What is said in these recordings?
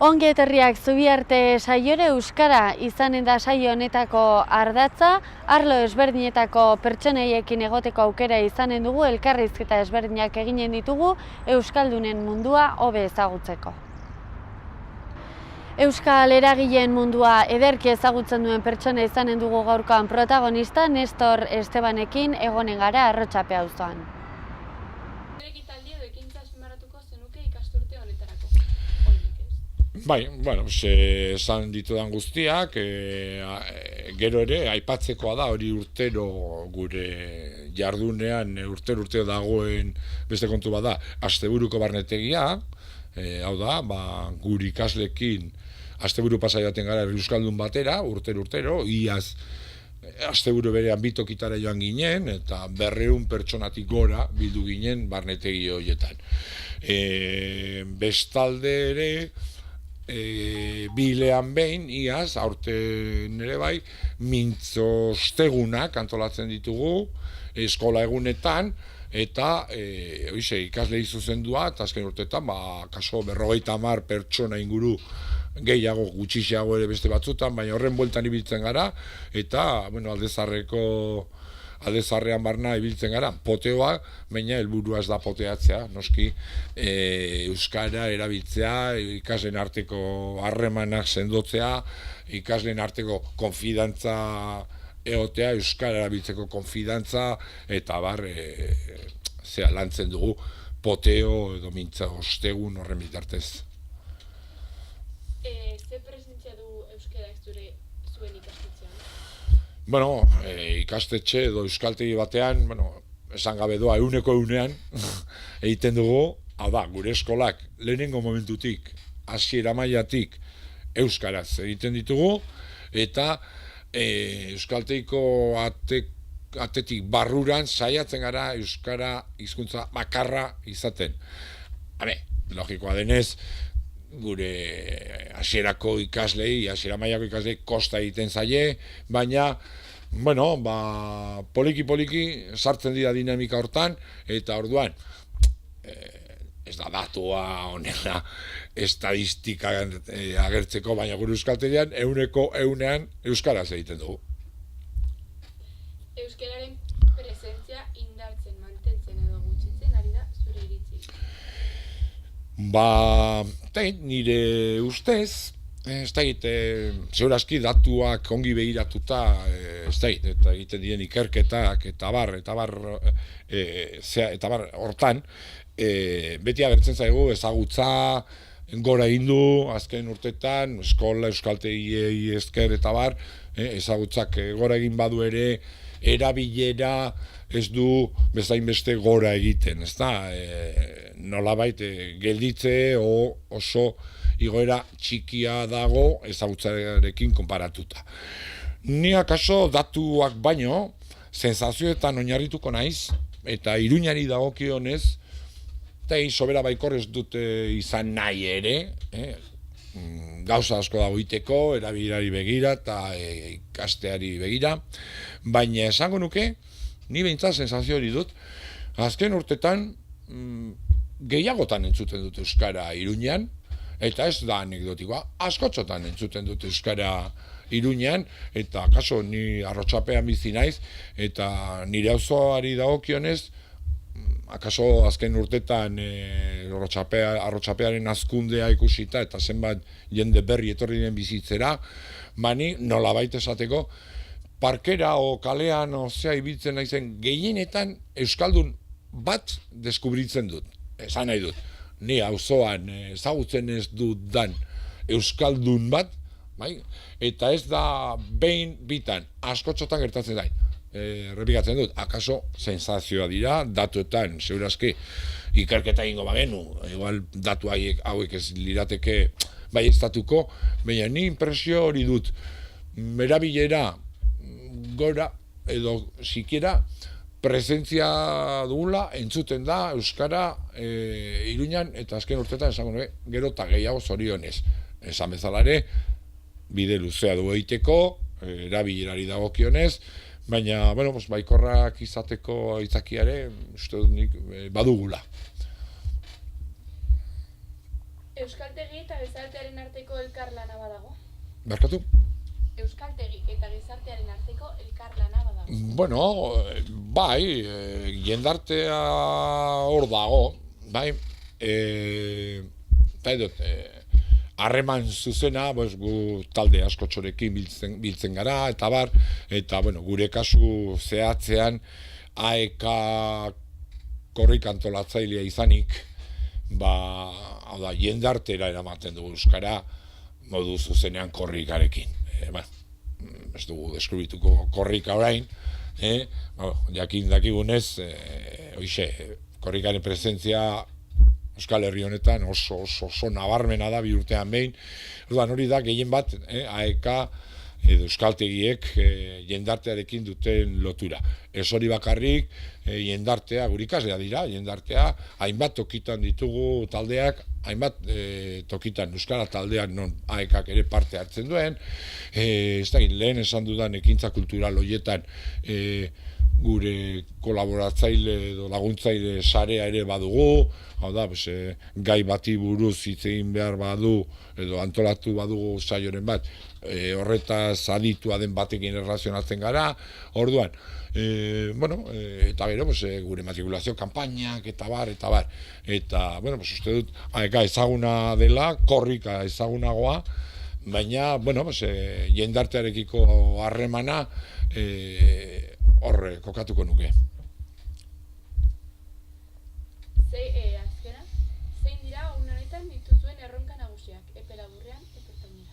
Ongi etorriak Zubiarte saiora euskara izanen da saio honetako ardatza, arlo ezberdinetako pertsonaiekin egoteko aukera izanen dugu, elkarrizketa ezberdinak eginen ditugu euskaldunen mundua hobe ezagutzeko. Euskal eragileen mundua ederki ezagutzen duen pertsona izanen dugu gaurkoan protagonista, Nestor Estebanekin egonen gara Arrotxape auzoan. Bai, esan ditudan guztiak, gero ere, aipatzekoa da, hori urtero gure jardunean, urtero dagoen beste kontu bat da, asteburuko barnetegia, hau da, gure ikaslekin asteburu pasaiaten gara euskaldun batera, urtero, iaz asteburu berean bitokitara joan ginen, eta 200 pertsonatik gora bildu ginen barnetegi horietan. Bestalde ere, bilean behin, iaz, aurten ere bai, mintzostegunak antolatzen ditugu, eskola egunetan, eta ikaslei zuzendua, eta azken urteetan, kaso 50 pertsona inguru gehiago, gutxiago ere beste batzutan, baina horren bueltan ibiltzen gara, eta, aldezarrean barna ibiltzen gara, poteoa, baina helburua ez da poteatzea, noski, euskara erabiltzea, ikasleen arteko harremanak sendotzea, ikasleen arteko konfidantza egotea, euskara erabiltzeko konfidantza, eta lantzen dugu poteo edo mintza ostegun horren bitartez. Ze presentzia du euskarak zuen ikastetxean? Ikastetxe edo euskaltegi batean, esan gabe doa, 100% egiten dugu, hau da, gure eskolak lehenengo momentutik, hasiera mailatik euskaraz egiten ditugu, eta euskaltegiko atetik barruran saiatzen gara euskara hizkuntza bakarra izaten. Logikoa denez, gure hasierako ikaslei, hasiera mailako ikaslei kosta egiten zaie, baina poliki sartzen dira dinamika hortan, eta orduan ez da datua honela estadistika agertzeko, baina gure euskaltegian 100% euskaraz egiten dugu. Euskararen presentzia indartzen, mantentzen edo gutxitzen ari da zure iritzi? Nire ustez, segurazki datuak ongi begiratuta, eta egiten diren ikerketak, eta bar hortan, beti agertzen zaigu ezagutza gora egin du, azken urtetan, eskola, euskaltegiei esker, eta bar, ezagutzak gora egin badu ere, erabilera ez du bezain beste gora egiten, ezta? Nolabait gelditze oso igoera txikia dago ezagutzarekin konparatuta. Ni akaso datuak baino, sensazioetan oinarrituko naiz, eta Iruñari dagokionez, eta sobera baikor ez dute izan nahi ere, gauza asko dago iteko, erabilari begira eta ikasteari begira, baina esango nuke, ni behintzat sensazio hori dut, azken urtetan gehiagotan entzuten dut euskara Iruñan, eta ez da anekdotikoa, askotxotan entzuten dut euskara Iruñan, eta kaso ni Arrotxapean bizi naiz, eta nire auzoari dagokionez, akaso azken urtetan Arrotxapearen hazkundea ikusita eta zenbat jende berri etorri den bizitzera, ni nolabait esateko, parkera o kalean ibiltzen naizen gehienetan euskaldun bat deskubritzen dut, esan nahi dut. Ni auzoan ezagutzen ez dudan euskaldun bat, eta ez da behin bitan, askotxotan gertatzen da. Errepikatzen dut, akaso sensazioa dira, datuetan, segurazki, ikerketa egingo bagenu, igual datu hauek ez lirateke baieztatuko, baina ni impresio hori dut, erabilera gora, edo sikiera, presentzia dugula, entzuten da, euskara, Iruñan, eta azken urtetan esango nuke, gero eta gehiago zorionez. Esan bezala ere, bide luzea du egiteko, erabilerari dagokionez, baina, baikorrak izateko aitzakiare, uste dut nik badugula. Euskaltegi eta gizartearen arteko elkarlana badago. Barkatu? Euskaltegi eta gizartearen arteko elkarlana badago. Bueno, bai, jendartea hor dago, bai, eta edot, harreman zuzena, gu talde askotxorekin biltzen gara, eta bar, eta bueno, gure kasu zehatzean AEK korrik antolatzailea izanik, hau da, jendartera eramaten dugu euskara modu zuzenean korrikarekin. Ez dugu deskribituko korrika orain, jakin dakigunez, korrikaren presentzia Euskal Herri honetan oso nabarmena da, 2 urtean behin. Hori da, gehien bat, AEK edo euskaltegiek jendartearekin duten lotura. Ez hori bakarrik, jendartea, gure ikaslea dira, jendartea, hainbat tokitan ditugu taldeak, hainbat tokitan euskara taldeak non AEKak ere parte hartzen duen, ez da, lehen esan dudan ekintza kultural horietan gure kolaboratzaile edo laguntzaile sarea ere badugu, hau da, gai bati buruz hitz egin behar badu, edo antolatu badugu saioren bat, horretaz aditua den batekin erlazionatzen gara, orduan, eta gero, gure matrikulazio kanpainak, eta bar, eta, uste dut, AEK ezaguna dela, korrika ezagunagoa, baina, jendartearekiko harremana, horre kokatuko nuke. Azkena, zein dira une honetan dituzuen erronka nagusiak, epe laburrean, epe ertainera?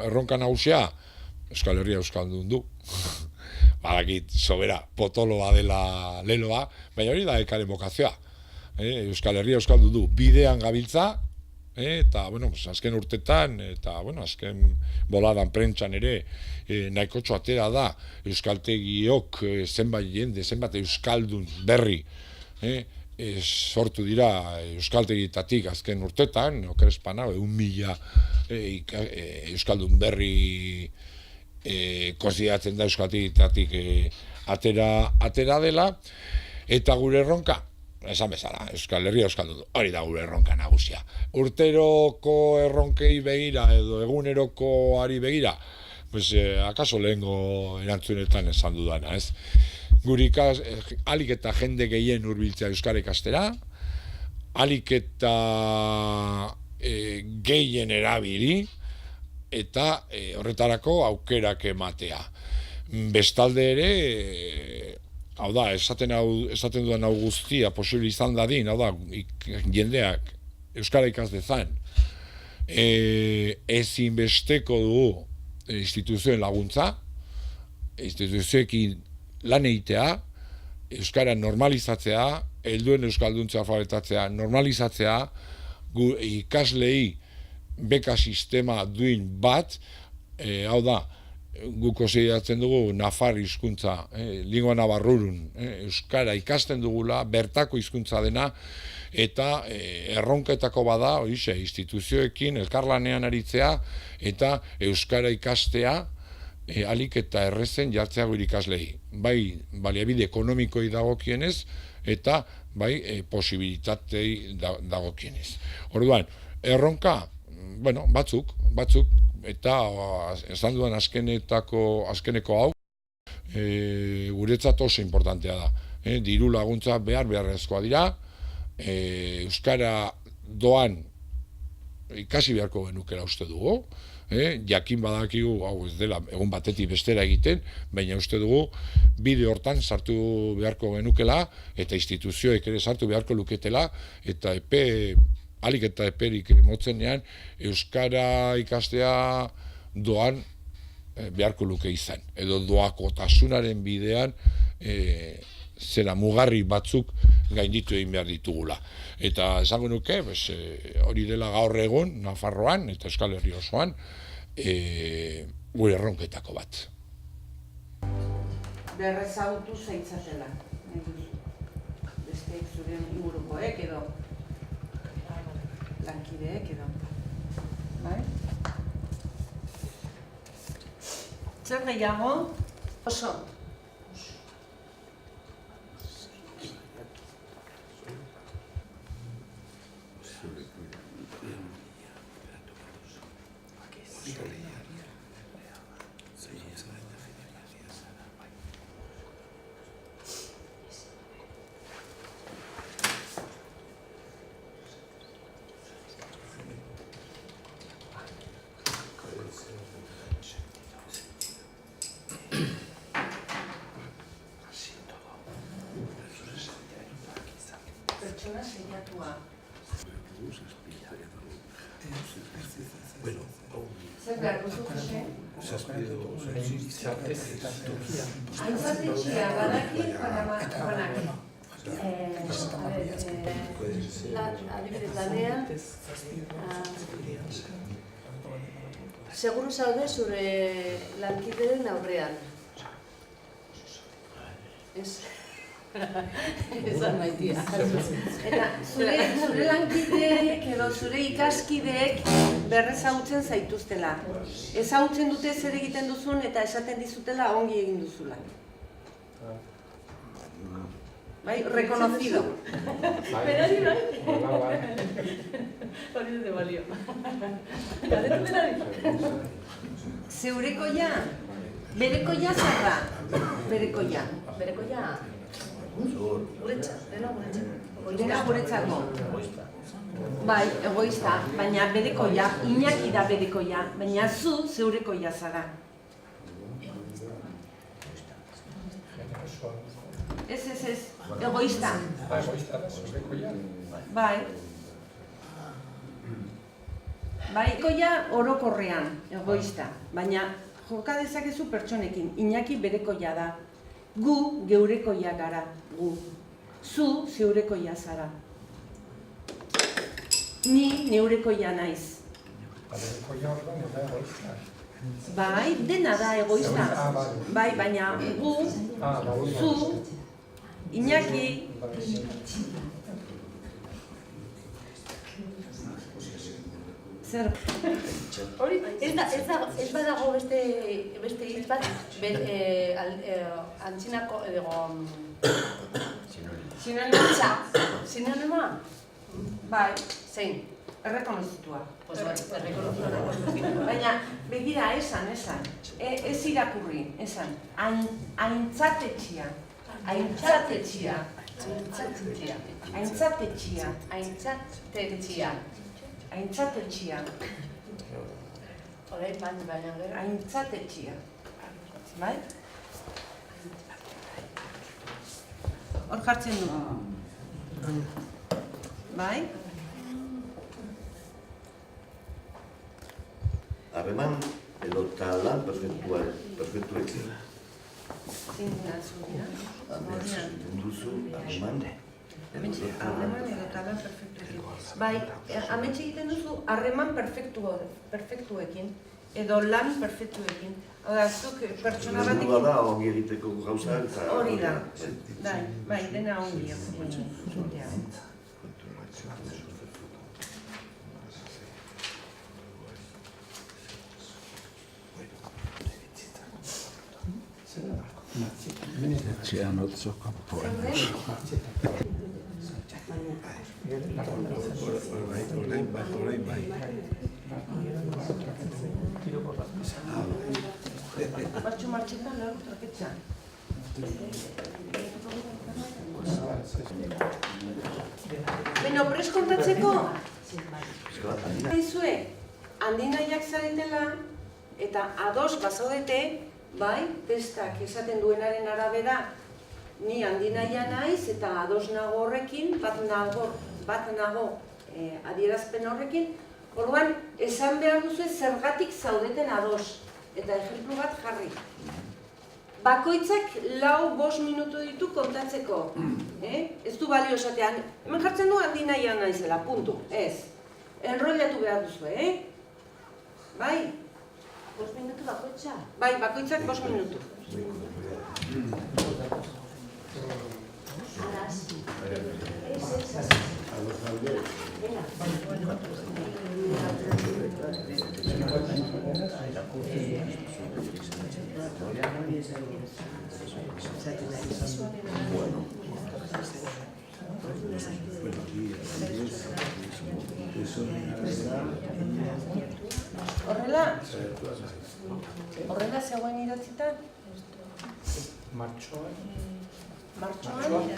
Erronka nagusia, Euskal Herria euskaldun du. Badakit, sobera, potoloa dela leloa, baina hori da AEKaren bokazioa. Euskal Herria euskaldun du, bidean gabiltza, eta, azken urtetan, eta, azken boladan prentxan ere, nahiko atera da, euskaltegiok zenbait jende, zenbat euskaldun berri, sortu dira euskaltegietatik azken urtetan, okerespana, 1.000 euskaldun berri konsideratzen da euskaltegietatik atera dela, eta gure erronka, esan bezala, Euskal Herria euskaldun, hori da gure erronka nagusia. Urteroko erronkei begira edo egunerokoari begira, akaso lehengo erantzunetan esan dudana, ez? Gure alik eta jende gehien hurbiltzea euskara ikastera, alik eta gehien erabili, eta horretarako aukerak ematea. Bestalde ere, hau da, esaten dudan hau guztia posible izan dadin, hau da, jendeak euskara ikas dezan, ezinbesteko dugu instituzioen laguntza, instituzioekin lan egitea, euskara normalizatzea, helduen euskalduntza alfabetatzea normalizatzea, ikaslei beka sistema duin bat, hau da, guk konsideratzen dugu nafar hizkuntza, lingua navarrurun, euskara ikasten dugula, bertako hizkuntza dena, eta erronketako bada, instituzioekin elkarlanean aritzea, eta euskara ikastea, alik eta errezen jartzea gure ikaslei. Bai, baliabide ekonomikoi dagokienez, eta bai, posibilitatei dagokienez. Orduan, erronka, batzuk, eta esan dudan azkeneko hau, guretzat oso importantea da. Diru laguntza beharrezkoa dira, euskara doan ikasi beharko genukela uste dugu, jakin badakigu, hau ez dela egun batetik bestera egiten, baina uste dugu bide hortan sartu beharko genukela, eta instituzioek ere sartu beharko luketela, eta alik eta eperik motzenean, euskara ikastea doan beharko luke izan. Edo doakotasunaren bidean zera mugarri batzuk gainditu egin behar ditugula. Eta esango nuke, hori dela gaur egun, Nafarroan eta Euskal Herri osoan, gure erronketako bat. Berrezautu zaitzatela. Besteek zure ingurukoek edo lankideek edo. Bai? Zer gehiago? Oso. Zure. Pertsona seiatua. Zer behar duzu, Jose? Aintzatetxea badaki panak. Adibidez lanean, seguru zaude zure lankideren aurrean. Ez? Esan maitia. Eta zure lankideek edo zure ikaskideek berrezagutzen zaituztela. Ezagutzen dute zer egiten duzun eta esaten dizutela ongi egin duzula. Bai, reconocido. Berari bai? Hori dute balio. Galdetu berari? Zeurekoia, berekoia zer da? Berekoia. Berekoia? Guretzat, dena guretzat. Dena guretzako. Bai, egoista, baina berekoia, Iñaki da berekoia, baina zu zeurekoia zara. Ez, egoista. Bai. Bai, egoia orokorrean, egoista, baina joka dezakezu pertsonekin, Iñaki berekoia da. Gu geurekoia gara, gu. Zu zeurekoia zara. Ni neurekoia naiz. Bai, dena da egoista. Bai, baina gu, zu, Iñaki. Zer? Hori, ez badago beste hitz bat, antzinako, Sinonima? sinonima? Bai, Zein? errekonozitua. Pues bai, errekonozitua. Baina, begira, esan. Ez irakurri, esan. Aintzatetxia. Aintzatetxia. Aintzatetxia. Aintzatetxia. Aintzatetxia. Horai, baina gero. Aintzatetxia. Bai? Hor jartzen du. Bai? Harreman edo lan perfektuekin. Zein da zuria? Duzu harreman Harreman edo talan perfektuekin. Bai, ametxe egiten duzu harreman perfektuekin edo lan perfektuekin. Hau da, zuk pertsona batekin... da ongi egiteko gauza eta... Hori da. Bai, dena ongi egitea. Etxean otzo kanpoan. Orain bai. Martxetan lehor traketxa. Beno, prest kontatzeko? Haizue, handinaiak zaretela eta ados bazaudete, bai, testak esaten duenaren arabera, ni handinaia naiz eta ados nago horrekin, bat nago adierazpen horrekin, orduan, esan behar duzu zergatik zaudeten ados, eta ejemplu bat jarri. Bakoitzak 4-5 minutu ditu kontatzeko, ez du balio esatean, hemen jartzen du handinaia naizela, puntu, ez. Enrollatu behar duzu, bai? 5 minutu bakoitza? Bai, bakoitzak 5 minutu. Alas. Horrela zegoen idatzita? Martxoan? Martxoan?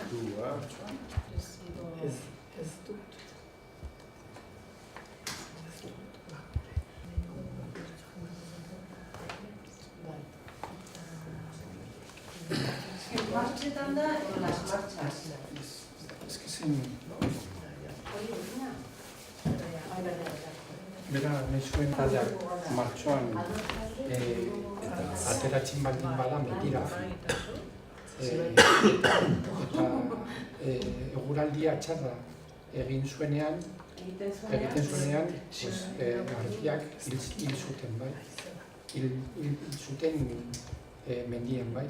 Ez dut. Martxetan da, las martxas. Ez que zen... Bera, nahi zuen taldeak martxoan ateratzen baldin bada mentira. Eta eguraldia txarra egiten zuenean, argiak hil zuten, bai. Hil zuten mendian, bai.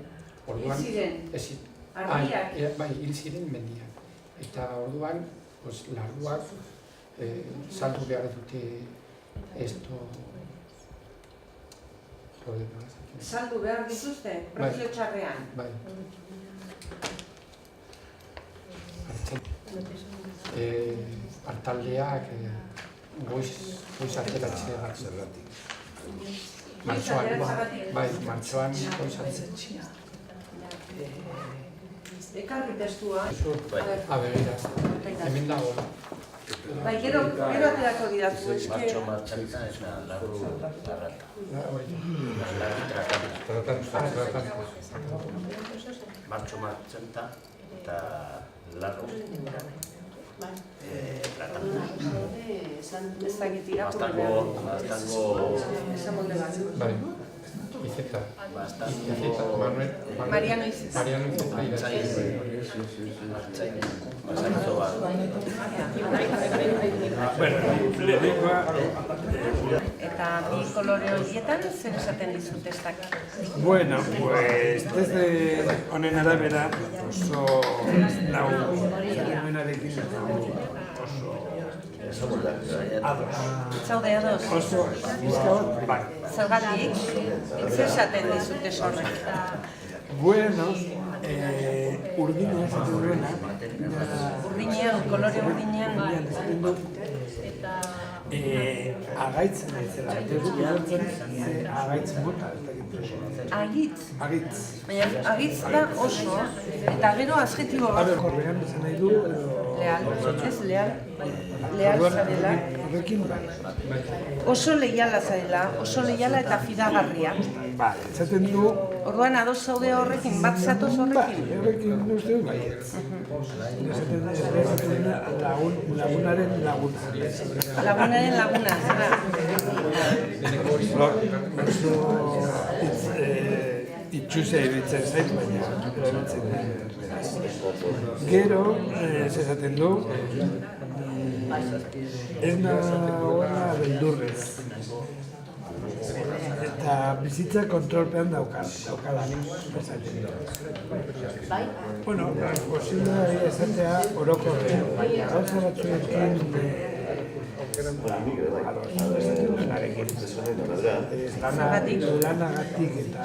Hil ziren? Argiak? Bai, hil ziren mendian. Eta orduan, larduak saldu behar dute esto... Saldu behar dituzte, prezio txarrean? Bai. Artaldeak goiz ateratzea zergatik. Martxoan goiz ateratzea. Ekarri testua. Begira, hemen dago. Bai, gero aterako didatu, eske... Martxoan ez da, larru larrata. Martxoan eta larru Ez dakit irakurri behar. Bai, Izeta. Mariano Izeta. Eta bi kolore horietan zer esaten dizut testak? Bueno, pues desde honen arabera oso honenarekin oso ados. Zaude ados? Oso bizkaut, bai. Zergatik, zer esaten dizut horrek? Bueno, urdina esaten duena. Urdinean, kolore urdinean. Esaten du, agaitzen aizela. Ez dut ulertzen agaitz mota. Agitz? Agitz. Baina agitz da oso, eta gero adjetibo bat. Korrean esan nahi du, Leal, ez leal. Leal zarela. horrekin bai. Oso leiala zarela, oso leiala eta fidagarria. Ba, esaten du, Orduan ados zaude horrekin, bat zatoz horrekin. horrekin uste dut baietz. Esaten lagunaren laguna. Lagunaren laguna, zara. Oso itxusia iruditzen zait, baina erabiltzen da. Gero, esaten du, ez nagoela beldurrez. Eta bizitza kontrolpean daukala. Bueno, posible esatea orokorrean. Gauza batzuekin lanagatik eta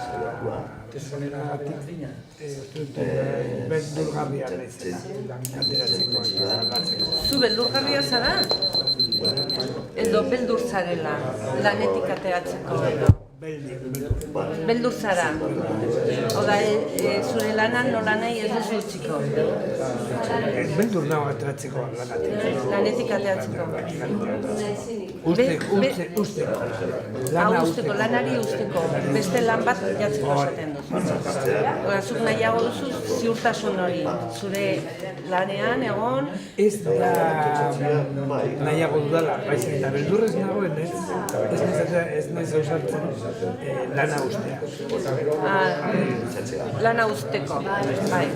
beldurgarria naizela ateratzeko. Zu beldurgarria zara? Edo beldur zarela, lanetik ateratzeko edo? Beldur zara. Oda, zure lanan nola nahi ez duzu utziko? Beldur nago ateratzeko lanatik. Lanetik ateratzeko. Usteko. Usteko, lanari usteko. Beste lan bat jatzeko esaten duzu. Oda, zuk nahiago duzu ziurtasun hori. Zure lanean egon... Ez da nahiago dudala, baizik eta beldurrez nagoen ez nahiz ausartzen lana ustea. Lana usteko, bai.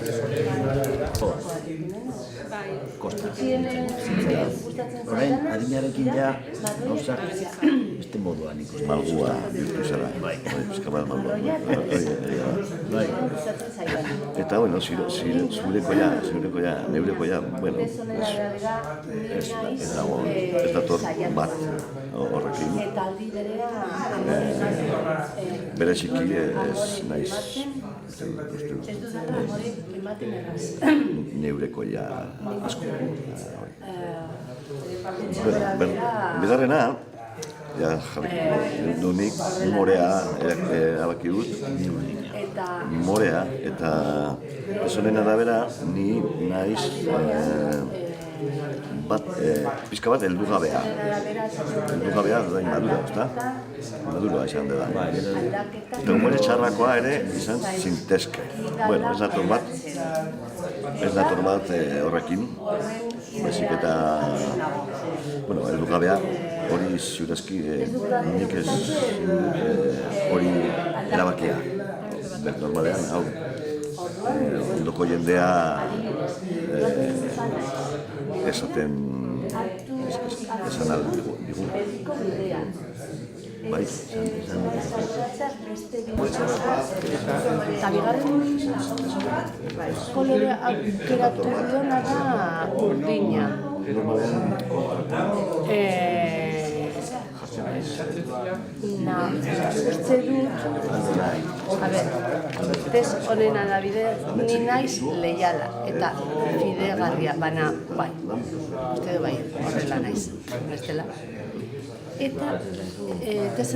Orain, adinarekin ja, gauzak beste moduan ikusten. Malgua bihurtu zara. Pixka bat malgua. Bai. Eta, bueno, zurekoia, neurekoia, bueno, ez dator bat horrekin. Bereziki ez naiz neurekoia asko. Bigarrena, ja jarriko dunik, umorea erabaki dut, umorea, eta ez honen arabera ni naiz pixka bat heldugabea. Heldugabea da inmadura, ezta? Inmadura izan da. Eta umore txarrakoa ere izan zintezke. Bueno, ez dator bat horrekin. Bezik eta, bueno, heldugabea hori ziurazki nik ez hori erabakia. Normalean, hau, ondoko jendea esan aldo digu. Bai, esan Eta bigarren kolore aukeratu duena da urdina. Uste dut, test honen adabide, ni naiz leiala eta fidegarria, baina bai, uste dut bai, horrela naiz, bestela. Eta test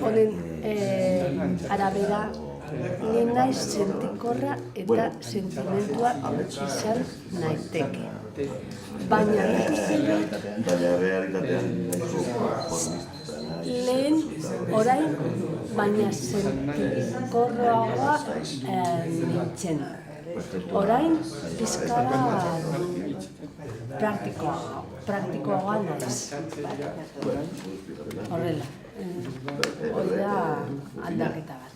honen arabera, ni naiz sentikorra eta sentimentua izan naiteke. Baina lehen orain, baina sentikorroagoa nintzen. Orain, pizkara praktikoagoa naiz. Horrela. Hori da aldaketa bat.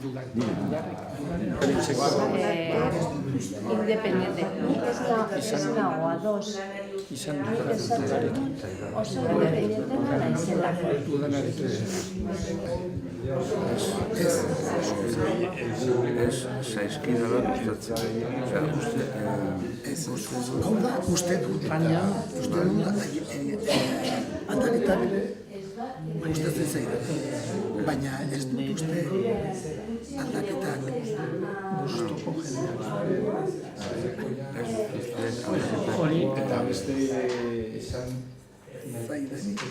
Independente. Nik ez nago ados. Nik esatzen oso independente naizela. Ez zaizkidala gustatzen. Hau da, uste dut, baina, aldaketak gustatzen zaidak. Baina ez dut uste aldaketak gustuko jendeak. Hori eta beste esan Zaidanik.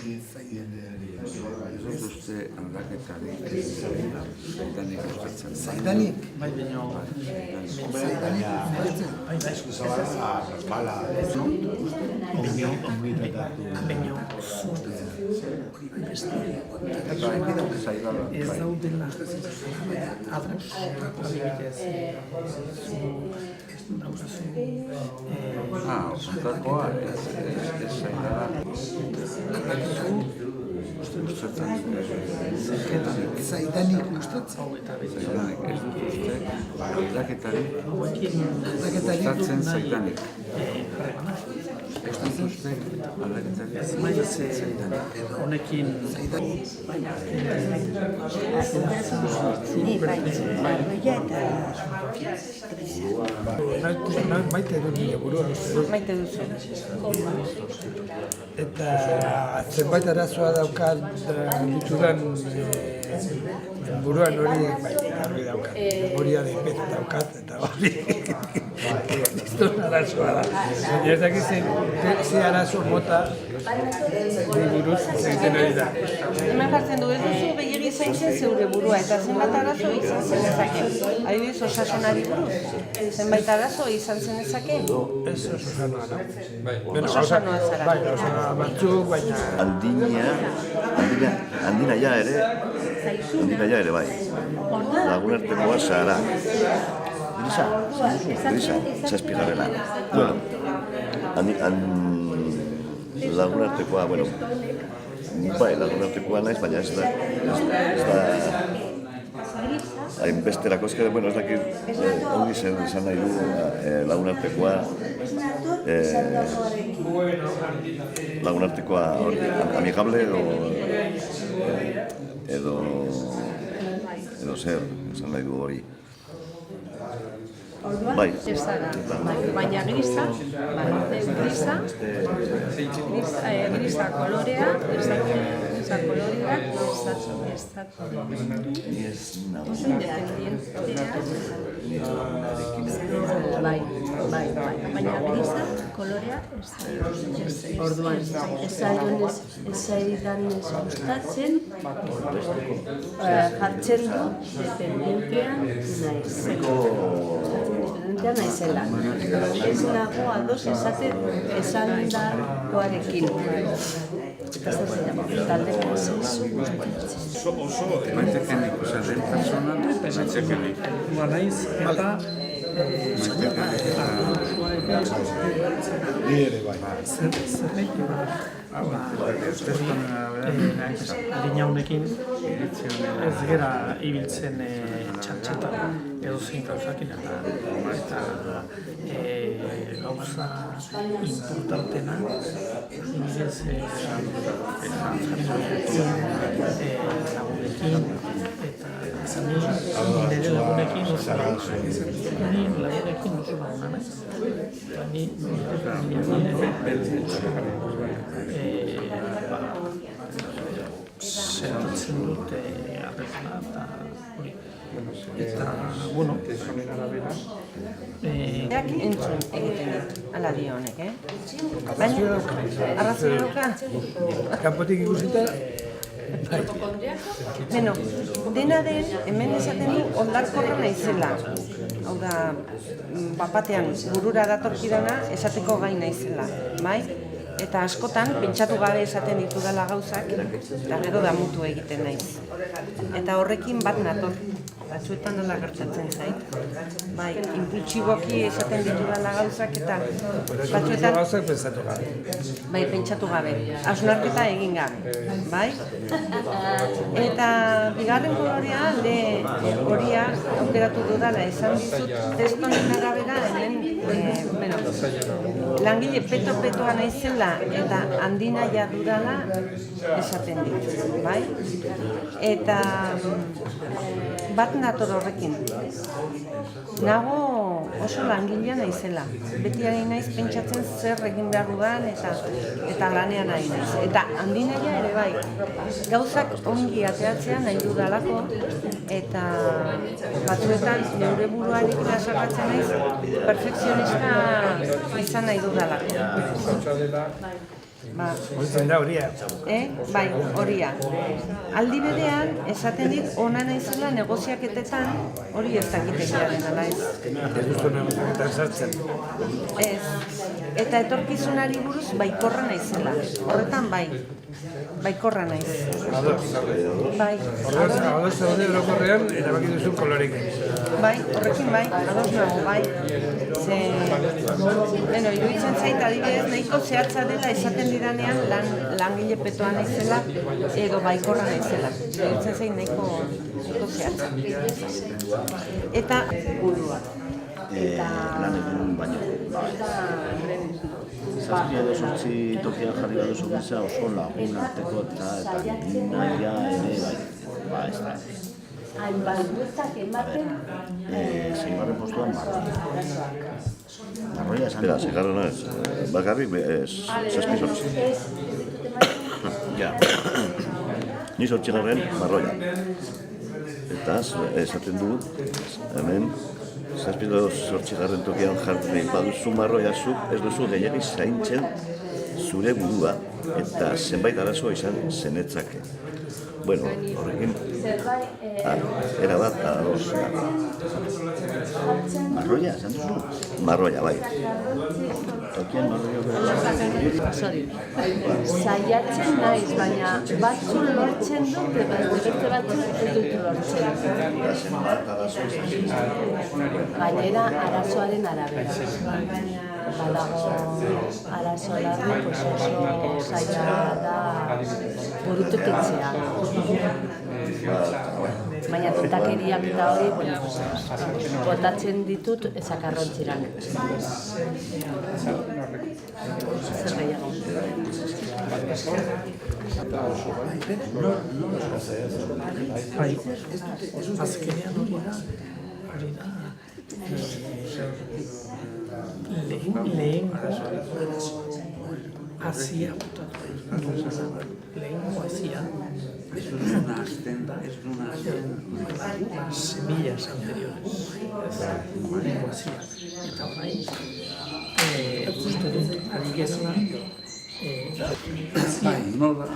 Ez dut uste aldaketarik zaidanik gustatzen. Zaidanik? bai baino Zaidanik gustatzen? Baina ez daudela ados, adibidez, Zutakoa ez zaidala zaidanik gustatzen? Zaidanik, ez dut uste aldaketarik gustatzen zaidanik. Ez dut uste aldaketarik zaidanik. honekin Maite dut nire burua. Maite duzu. Eta zenbait arazoa daukat ditudan buruan hori garbi daukat. Memoria de pez daukat eta hori kriston arazoa da. Baina ez dakit ze arazo mota buruz egiten ari da. Hemen jartzen du, ez duzu begiegi zaintzen zeure burua eta zenbait arazo izan zenezake. Adibidez, osasunari buruz. Zenbait arazo izan zenezake. Ez oso sanoa, no? Oso sanoa zara. Bai, oso batzuk, baina... Andina ja ere bai. Lagunartekoa zara. Grisa, zazpigarrena. Bueno, lagunartekoa, bueno, bai, lagunartekoa naiz, baina ez da hainbesterako, bueno, ez dakit ongi izan nahi du lagunartekoa lagunartekoa hori, amigable edo zer, esan nahi du hori. Bai. Baina grisa kolorea, baina grisa kolorea orduan ez zaidan gustatzen jartzen du dependentean naizela. Ez nago ados esandakoarekin. Eta zer zera, talde prozesu gustatzen. Oso maitekenik, den persona maitekenik. Naiz eta Ni ere bai. Adina honekin ez gera ibiltzen txantxeta edo zein gauzakin eta gauza importantena nirez lagunekin eta nire lagunekin oso laguna naiz eta sentitzen dute arrezna eta hori. Eta, bueno, entzun egiten dit, ala dio honek, Baina, arrazoi dauka? Kanpotik ikusita, Beno, dena den, hemen esaten du oldarkorra naizela. Hau da, batean burura datorkidana esateko gai naizela, bai? Eta askotan, pentsatu gabe esaten ditudala gauzak, eta gero damutu egiten naiz. Eta horrekin bat nator, batzuetan dela gertatzen zait. Bai, impultsiboki esaten ditudala gauzak, eta batzuetan... Bai, pentsatu gabe, hausnarketa egin gabe, bai? Eta bigarren kolorea, horia aukeratu dudala esan dizut, testonen arabera hemen, langile peto-petoa naizela eta handinaia dudala esaten dit, bai? Eta bat nator horrekin. Nago oso langilea naizela. Beti ari naiz pentsatzen zer egin behar dudan eta lanean ari naiz. Eta handinaia ere bai. Gauzak ongi ateratzea nahi dudalako eta batzuetan neure buruarekin asarratzen naiz perfekzionista izan nahi dudalako. Horitzen da horia. Bai, horia. Aldi berean, esaten dit, ona naizela negoziaketetan, hori ez dakitegiaren ala ez. Ez duzu negoziaketan sartzen. Ez. Eta etorkizunari buruz baikorra naizela. Horretan bai. Baikorra naiz. Ados. Bai. Ados zaude orokorrean erabaki duzun kolorekin. Bai, horrekin bai, ados nago, bai. Iruditzen zait adibidez nahiko zehatza dela esaten didanean langile petoa naizela edo baikorra naizela. Iruditzen zait nahiko zehatza. Eta burua. Lan egin baino. Zazpi edo sortzi tokian jarri baduzu gisa oso lagun arteko eta naia ere bai, ez da. Seigarren postuan marroia esan dugu. Seigarrena ez, bakarrik zazpi sortzi. Ni sortzigarren marroia. Eta esaten du, hemen, zazpi edo sortzigarren tokian jarri baduzu marroia zuk ez duzu gehiagik zaintzen zure burua eta zenbait arazoa izan zenetzake. Bueno, horrekin, erabat ados. Marroia, esan duzu? Marroia, bai. Tokian marroia Saiatzen naiz, baina batzu lortzen dut, eta beste batzu ez dut lortzen. Gainera, arazoaren arabera. Badago arazo larri, oso zaila da burutuketzea. Baina tintakeriak eta hori, botatzen ditut zakarrontzirak. Zer gehiago. Bai, azkenean hori da, lehen hasia lehenko hasia semillas anteriores lehenko hasia eta orain uste dut ari gezela nola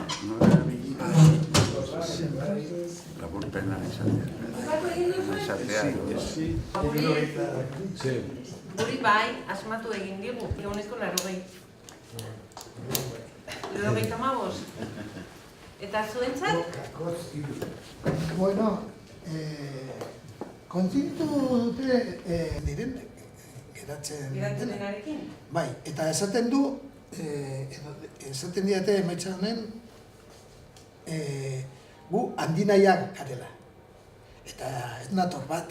laburpena izatea Hori bai, asmatu egin digu, eguneko 80. 95. Eta zuentzat? Bueno, kontzientu dute diren geratzen denarekin? Bai, eta esaten du, esaten diate emaitza honen, gu handinaiak garela. Eta ez nator bat,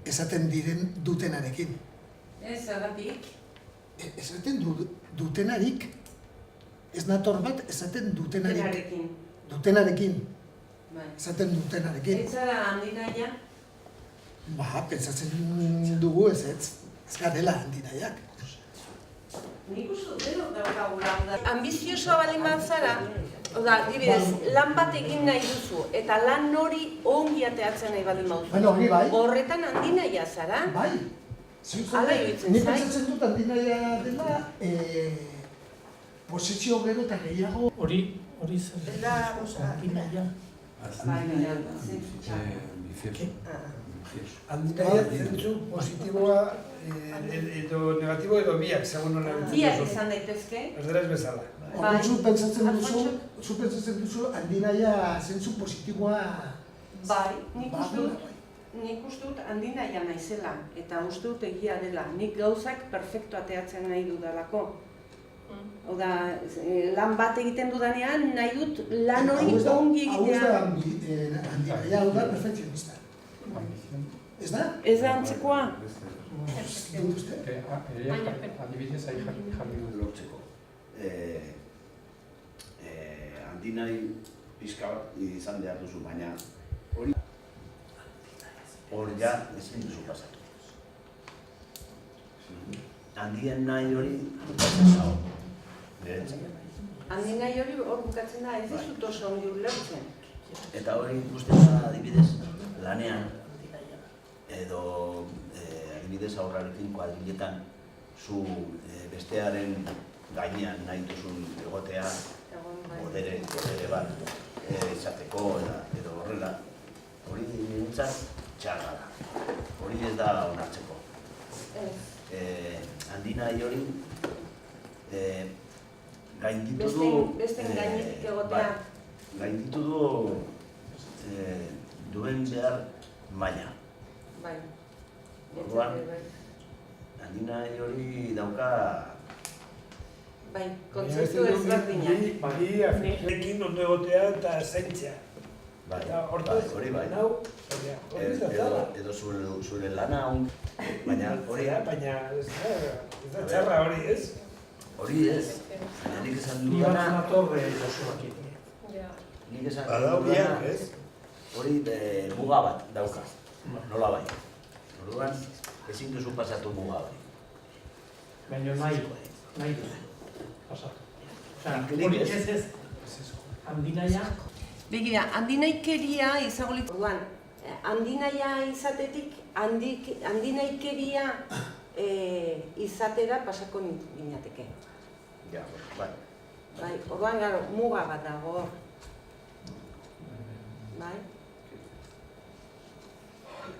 esaten diren dutenarekin. Ez, zergatik? Esaten dutenarik. Ez nator bat, esaten dutenarik. Dutenarekin. Esaten dutenarekin. Ez zara handinaia? Ba, pentsatzen dugu ez garela handinaiak. Nik uste dut daukagula. Ambiziosoa baldin bat zara, dibidez, lan bat egin nahi duzu, eta lan hori ongi ateatzen nahi baldin baduzu. Horretan handinaia zara? Bai. Hala iruditzen nik pentsatzen dut handinaia dela, posizio gero eta gehiago. Hori zer handinaia. Handinaia zentzu positiboa edo negatibo edo biak, segun nola bitzen duzu. Biak izan daitezke. Erderaz bezala. Zu pentsatzen duzu handinaia zentzu positiboa. Bai, nik uste dut handinaia naizela, eta uste dut egia dela. Nik gauzak perfektu ateatzen nahi dudalako. Oda, lan bat egiten dudanean, nahi dut lan hori ongi egitea. Hau handinaia, hau da perfekzionista. Ez da? Ez da antzekoa? Adibidez, ari jarri dut lortzeko. Handinai pixka bat izan behar duzu, baina hori ja ezin duzu pasatu. Handien nahi hori Handinai hori hor bukatzen da, ez dizut oso ongi ulertzen. Eta hori ikusten da adibidez lanean edo adibidez aurrarekin kuadriletan zu bestearen gainean nahi duzun egotea bodere bat izateko edo horrela hori nintzat txarra da. Hori ez da onartzeko. Handinai hori gainditu du Besten gainetik egotea. Gainditu du duen behar maila. Bai. Orduan, handinai hori dauka... Bai, kontzeptu ezberdinak. Bai, afektekin ondo egotea eta zaintzea. Bai, hori bai. Edo zure lana hon, baina hori... Baina ez da txarra hori ez? Hori ez, baina nik esan dudana... Iban natorre Josuakin. Nik esan dudana hori muga bat dauka, nola bai. Orduan, ezin duzu pasatu muga bai. Baina nahi duzu pasatu. Hori ez, handinaia... Begira, handinaikeria izagolik... Orduan, handinaia izatetik, handinaikeria izatera pasako ginateke. Ja, bai. Bai, orduan gero, muga bat dago hor. Bai?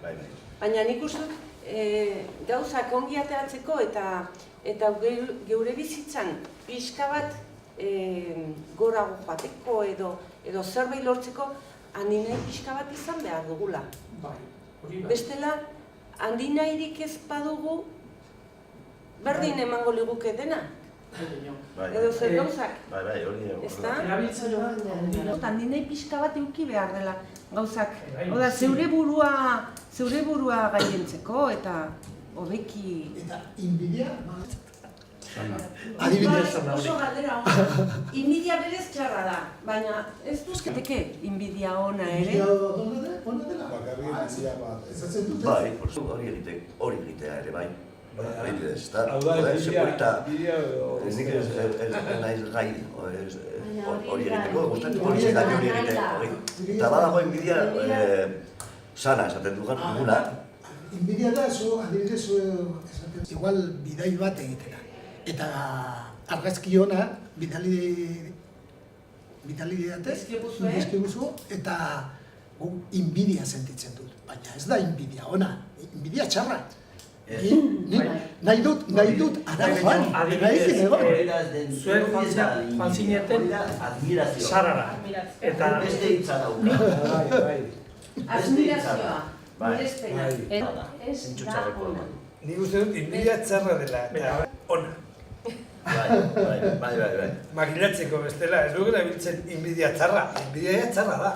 Bai. Baina nik uste dut, gauzak ongi ateratzeko eta geure bizitzan pixka bat gorago joateko edo zerbait lortzeko handinai pixka bat izan behar dugula. Bestela, handinairik ez badugu berdin emango liguke dena. Edo zer gauzak. Bai, hori. Ez da? Handinai pixka bat eduki behar dela. gauzak. Oda, zeure burua gailentzeko eta hobeki... Eta inbidia? Adibidez. Oso galdera inbidia berez txarra da, baina ez duzketeke inbidia ona ere. Inbidia ona dela? Ezatzen dute? Bai, hori egitea ere, bai. Adibidez, eta... Hau da, inbidia nik ez naiz gai hori egiteko, gustatuko hori egitea. Eta badago inbidia sana, esaten duguna. Inbidia da, adibidez, igual bidai bat egitera. Eta argazki ona, bidali dizkiguzu, eta inbidia sentitzen dut. Baina ez da inbidia ona, inbidia txarra. Nahi dut, ara joan, nahi egon. Zuek joan zineten sarara. Eta beste hitza dauka. Admirazioa, mirespena. Ez da ona. Nik uste dut inbidia txarra dela, eta ona. Bai. Makilatzeko bestela, ez dugula biltzen inbidia txarra, inbidia txarra da.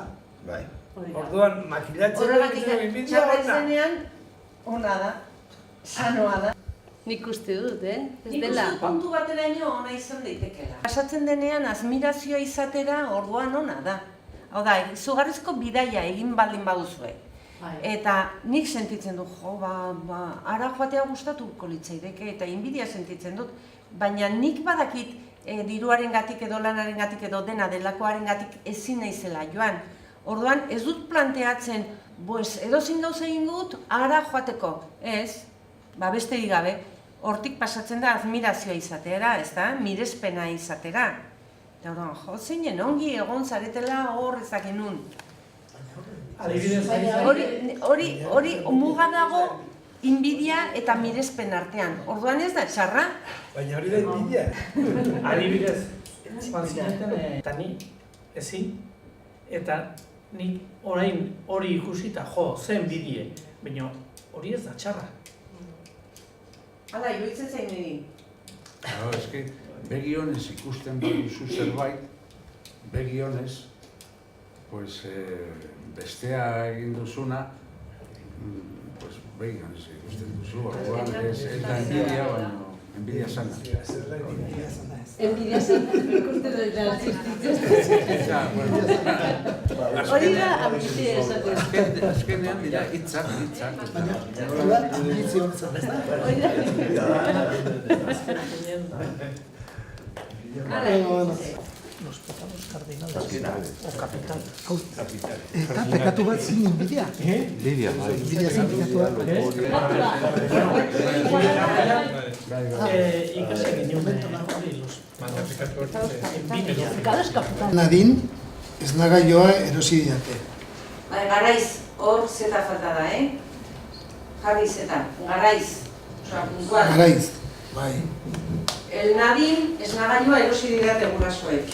Bai. Orduan, makilatzeko Horregatik, inbidia txarra ona. izenean, ona da, sanoa da. Nik uste dut, Ez Nik dela. uste puntu bateraino ona izan daitekela. Pasatzen denean, admirazioa izatera orduan ona da. Hau da, izugarrizko bidaia egin baldin baduzue. Eta nik sentitzen dut, ara joatea gustatuko litzaideke eta inbidia sentitzen dut. Baina nik badakit diruarengatik edo lanarengatik edo dena delakoarengatik ezin naizela joan. Orduan ez dut planteatzen, edozein gauza egin dut ara joateko. Ez, besterik gabe, hortik pasatzen da admirazioa izatera, ez da, mirespena izatera. Eta orduan, zeinen ongi egon zaretela hor ezaken nun. Hori muga dago inbidia eta mirespen artean. Orduan ez da txarra. Baina hori da inbidia. adibidez, joan zineten eta ni ezin, eta nik orain hori ikusita, zen bidie, baina hori ez da txarra. Hala, iruditzen zain egin. Eske, begi honez ikusten baduzu zerbait, begi honez, bestea egin duzuna, begi honez ikusten duzu, orduan ez da enbidia, baina enbidia sana. Enbidia sana, ikusten dut da hori da ambitzia esaten. Azkenean dira hitzak. Baina, ambizio honetan, ez da? Los pecados cardinales o capital. Eta pekatu bat zin inbidia. Inbidia, bai. Inbidia zin pekatu bat. Nadin, ez nagaioa erosi diate. Garaiz, hor zeta falta da, Jarri zeta, garaiz. Garaiz, bai. El nadin, ez nagaioa erosi didate gurasoek.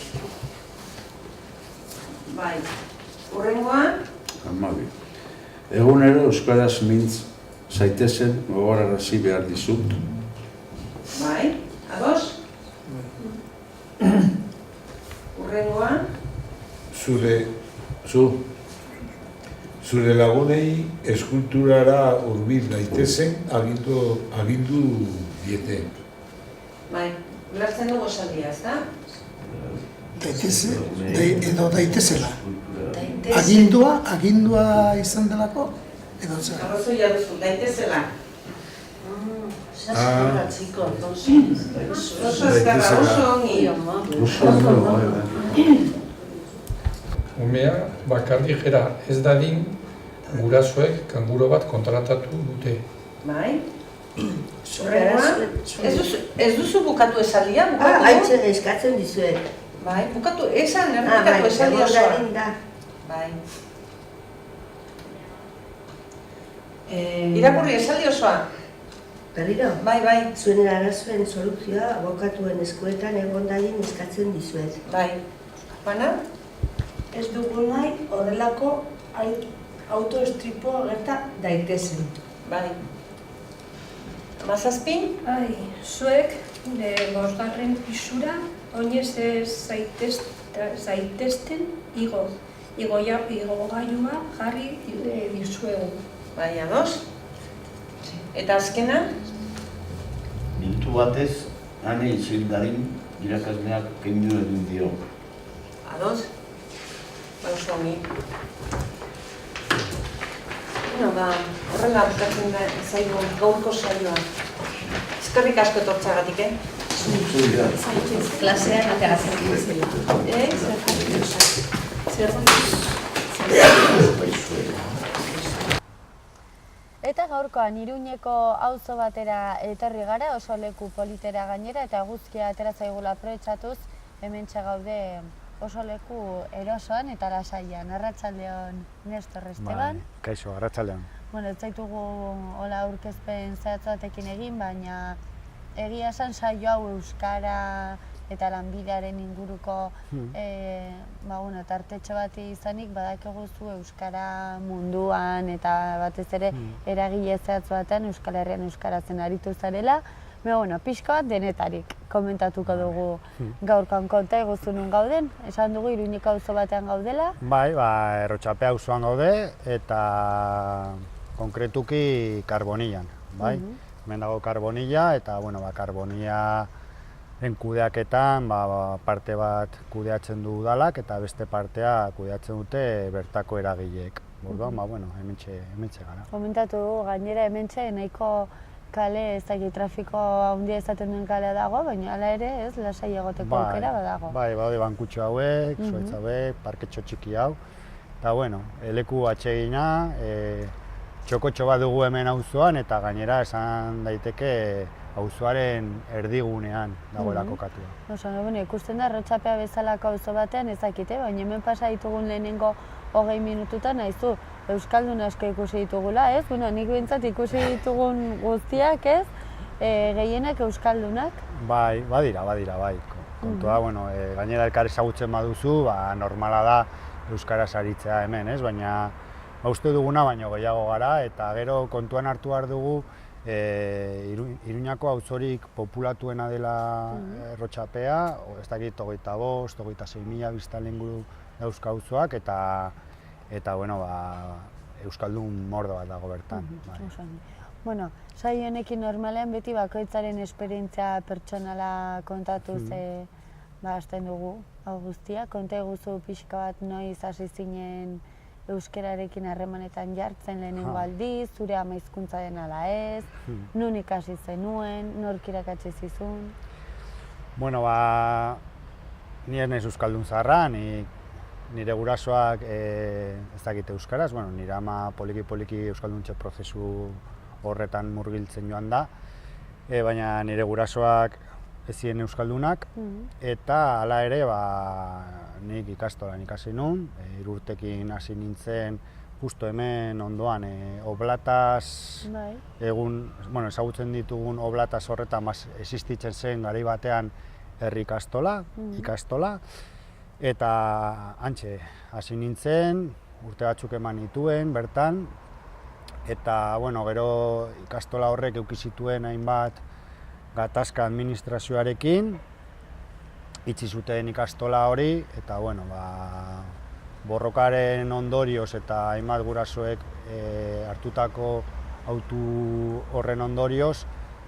Bai, hurrengoa? Amabi. Egunero euskaraz mintz zaitezen gogorarazi behar dizut. Bai, ados? Hurrengoa? Zure lagunei eskulturara hurbil daitezen agindu diete. Bai, ulertzen dugu esaldia, ez da? Edo daitezela. Agindua izan delako? Edo zer? Arrazoia duzu, daitezela. Zaskorra, txiko, entonces. Oso azkarra, oso ongi. Umea bakarrik ez dadin gurasoek kanguro bat kontratatu dute. Bai? Hurrengoa? Ez duzu bukatu esaldia? Haitzen eskatzen dizuet. Bai, bukatu, esan errepikatu esaldia osoa. Bai. Irakurri esaldi osoa. Berriro? Bai, bai. Zuen arazoen soluzioa abokatuen eskuetan egon dadin eskatzen dizuet. Bai. Bana? Ez dugu nahi horrelako autoestripoa gerta daitezen. Bai. Mazazpin? Zuek, bosgarren pisura, oinez ez zaitezten igo. igogailua jarri dizuegu. Bai, ados? Eta azkena? Minutu batez, hane isildarin irakasleak kendu egin dio. Ados? Oso ongi. Horrela bukatzen da zaigu gaurko saioa. Eskerrik asko etortzeagatik, Klasean ateratzen dizela. Eta gaurkoan Iruñeko auzo batera etorri gara, oso leku politera gainera, eta eguzkia atera zaigula aprobetxatuz, hementxe gaude oso leku erosoan eta lasaian. Arratsaldeon Nestor Esteban. Kaixo, arratsaldeon. Bueno, ez zaitugu hola aurkezpen zehatz batekin egin, baina egia esan saio hau euskara eta lanbidearen inguruko tartetxo bat izanik, badakigu zu euskara munduan eta batez ere eragile zehatz batean Euskal Herrian euskaratzen aritu zarela. Pixka bat denetarik komentatuko dugu gaurkoan konta eguzu nun gauden. Esan dugu Iruñeko auzo batean gaudela. Bai, Errotxapea auzoan gaude eta konkretuki Karbonillan, bai? Hemen dago Karbonilla eta, Karbonillaren kudeaketan parte bat kudeatzen du udalak eta beste partea kudeatzen dute bertako eragileek. Orduan, hementxe gara. Komentatu dugu, gainera hementxe nahiko kale trafiko handia izaten duen kalea dago, baina hala ere ez, lasai egoteko aukera badago. Bai, baude bankutxo hauek, zuhaitz hauek, parketxo txiki hau. Eta, leku atsegina, txokotxo bat dugu hemen auzoan eta gainera esan daiteke auzoaren erdigunean dagoela kokatua. Ikusten da, Errotxapea bezalako auzo batean ezakite, baina hemen pasa ditugun lehenengo 20 minututan nahizu euskaldun asko ikusi ditugula, ez? Nik behintzat ikusi ditugun guztiak, ez? Gehienak euskaldunak. Bai, badira, bai. Kontua, gainera elkar ezagutzen baduzu, normala da euskaraz aritzea hemen, ez? Baina uste duguna baino gehiago gara eta gero kontuan hartu behar dugu Iruñako auzorik populatuena dela Errotxapea, ez dakit 25.000-26.000 biztanle inguru dauzka auzoak eta euskaldun mordo bat dago bertan. Saio honekin normalean beti bakoitzaren esperientzia pertsonala kontatuz hasten dugu hau guztia. Konta eguzu pixka bat noiz hasi zinen euskararekin harremanetan jartzen lehenengo aldiz, zure ama hizkuntza den ala ez, nun ikasi zenuen, nork irakatsi zizun? Ni ez naiz euskaldun zaharra, nire gurasoak ez dakite euskaraz, nire ama poliki euskalduntze prozesu horretan murgiltzen joan da, baina nire gurasoak ez ziren euskaldunak, eta hala ere nik ikastolan ikasi nun, 3 urtekin hasi nintzen justo hemen ondoan Oblataz ezagutzen ditugun Oblataz horretan existitzen zen garai batean herri ikastola, eta hantxe hasi nintzen, urte batzuk eman nituen bertan, eta gero ikastola horrek eduki zituen hainbat gatazka administrazioarekin, itxi zuten ikastola hori, eta borrokaren ondorioz eta hainbat gurasoek hartutako autu horren ondorioz,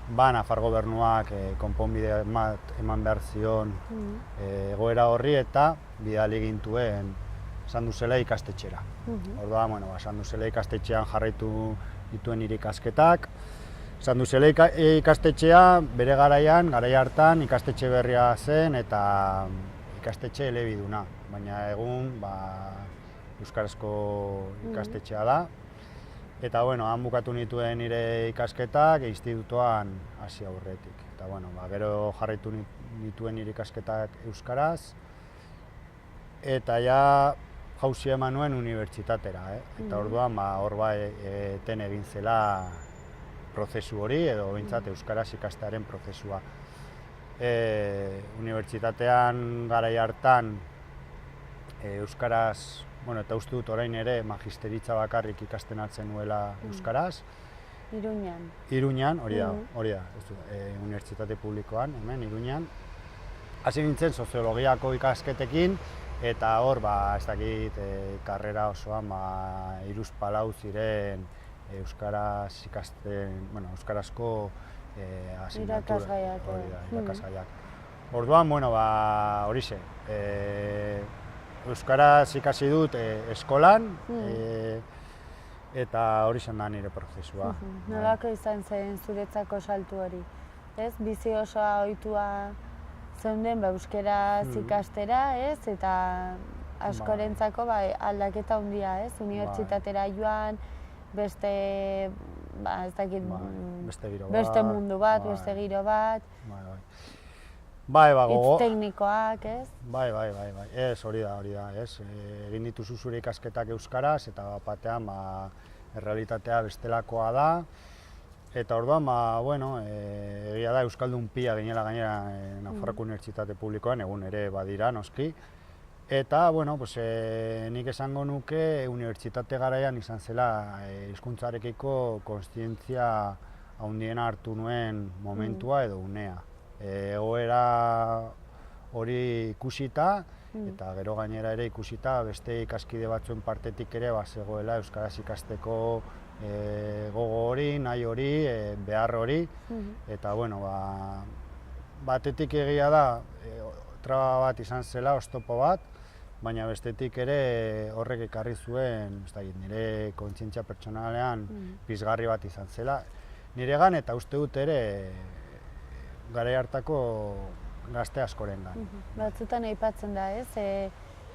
Nafar gobernuak konponbide eman behar zion egoera horri eta bidali gintuen Sanduzela ikastetxera. Orduan, Sanduzela ikastetxean jarraitu dituen nire ikasketak. Sanduzela ikastetxea bere garai hartan ikastetxe berria zen eta ikastetxe elebiduna, baina egun euskarazko ikastetxea da. Eta han bukatu nituen nire ikasketak institutoan hasi aurretik. Eta gero jarraitu nituen nire ikasketak euskaraz eta jauzi eman nuen unibertsitatera. Eta orduan hor eten egin zela prozesu hori edo behintzat euskaraz ikastearen prozesua. Unibertsitatean garai hartan euskaraz, eta uste dut orain ere magisteritza bakarrik ikasten atzen nuela euskaraz. Iruñan. Iruñan, hori da, unibertsitate publikoan, hemen Iruñan. Hasi nintzen soziologiako ikasketekin Eta hor, ez dakit, karrera osoan 3-4 ziren euskaraz ikasten, euskarazko asignatura. Irakasgaiak. Orduan, horixe, euskaraz ikasi dut eskolan, eta hori zen da nire prozesua. Nolako izan zen zuretzako saltu hori? Ez, bizi osoa ohitua zeunden euskaraz ikastera, ez, eta askorentzako aldaketa handia, ez, unibertsitatera joan, beste, ez dakit, beste mundu bat, beste giro bat, hitz teknikoak, ez? Bai, ez, hori da, ez. Egin dituzu zure ikasketak euskaraz, eta batean, errealitatea bestelakoa da. Eta orduan, egia da Euskaldun pila ginela gainera Nafarroako Unibertsitate Publikoan, egun ere badira, noski. Eta, nik esango nuke unibertsitate garaian izan zela hizkuntzarekiko kontzientzia handiena hartu nuen momentua edo unea. Egoera hori ikusita, eta gero gainera ere ikusita beste ikaskide batzuen partetik ere zegoela euskaraz ikasteko gogo hori, nahi hori, behar hori, eta batetik egia da traba bat izan zela, oztopo bat, baina bestetik ere horrek ekarri zuen, nire kontzientzia pertsonalean pizgarri bat izan zela, niregan eta uste dut ere garai hartako gazte askorengan. Batzutan aipatzen da, ez?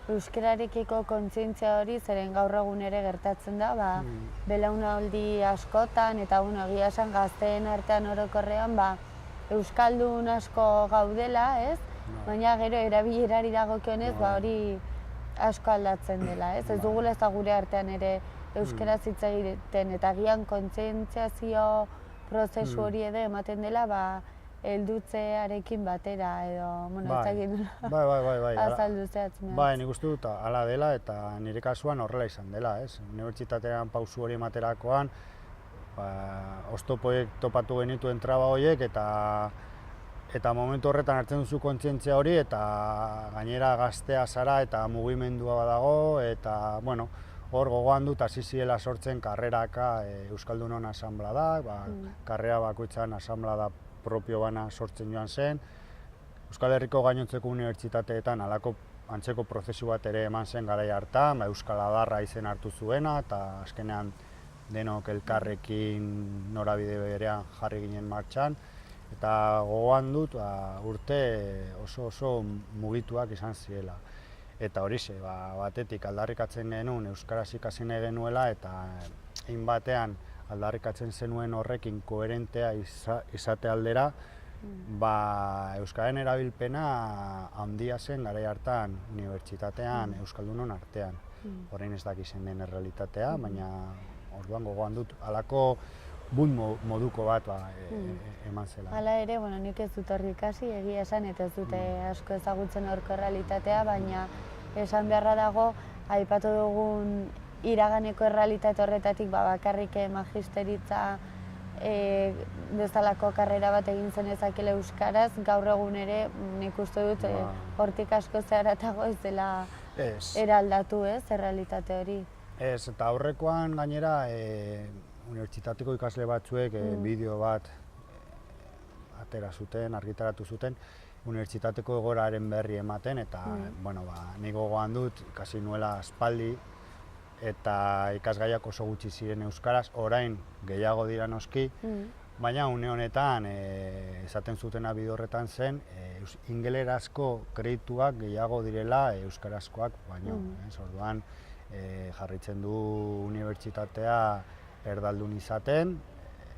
Euskararekiko kontzientzia hori zeren gaur egun ere gertatzen da, belaunaldi askotan eta egia esan gazteen artean orokorrean euskaldun asko gaudela, ez? Baina gero erabilerari dagokionez hori asko aldatzen dela, ez? Ez dugula ez da gure artean ere euskaraz hitz egiten eta agian kontzientziazio prozesu hori ere ematen dela heldutzearekin batera edo, ez dakit azaldu zehatzen. Bai, nik uste dut hala dela eta nire kasuan horrela izan dela, ez? Unibertsitatean pausu hori ematerakoan, oztopoek topatu genituen traba horiek eta momentu horretan hartzen duzu kontzientzia hori eta gainera gaztea zara eta mugimendua badago eta, hor gogoan dut hasi zirela sortzen karreraka Euskaldunon asanbladak, karrera bakoitzan asanblada propio bana sortzen joan zen. Euskal Herriko gainontzeko unibertsitateetan halako antzeko prozesu bat ere eman zen garai hartan, Euskal Adarra izen hartu zuena, eta azkenean denok elkarrekin norabide berean jarri ginen martxan. Eta gogoan dut urte oso mugituak izan zirela. Eta horixe, batetik aldarrikatzen genuen euskaraz ikasi nahi genuela eta egin batean aldarrikatzen zenuen horrekin koherentea izate aldera, euskaren erabilpena handia zen garai hartan unibertsitatean euskaldunon artean. Horrein ez dakizen den errealitatea, baina orduan gogoan dut halako moduko bat eman zela. Hala ere, nik ez dut horri ikasi, egia esan eta ez dute asko ezagutzen horko errealitatea, baina esan beharra dago, aipatu dugun iraganeko errealitate horretatik bakarrik magisteritza bezalako karrera bat egin zen ezakela euskaraz, gaur egun ere nik uste dut hortik asko zeharatago ez dela eraldatu ez, errealitate hori. Ez, eta aurrekoan gainera unibertsitateko ikasle batzuek bideo bat atera zuten, argitaratu zuten, unibertsitateko egoeraren berri ematen, eta nik gogoan dut ikasi nuela aspaldi, eta ikasgaiak oso gutxi ziren euskaraz, orain gehiago dira noski, baina une honetan esaten zutena bide horretan zen, ingelerazko kredituak gehiago direla euskarazkoak baino. Orduan jarritzen du unibertsitatea erdaldun izaten,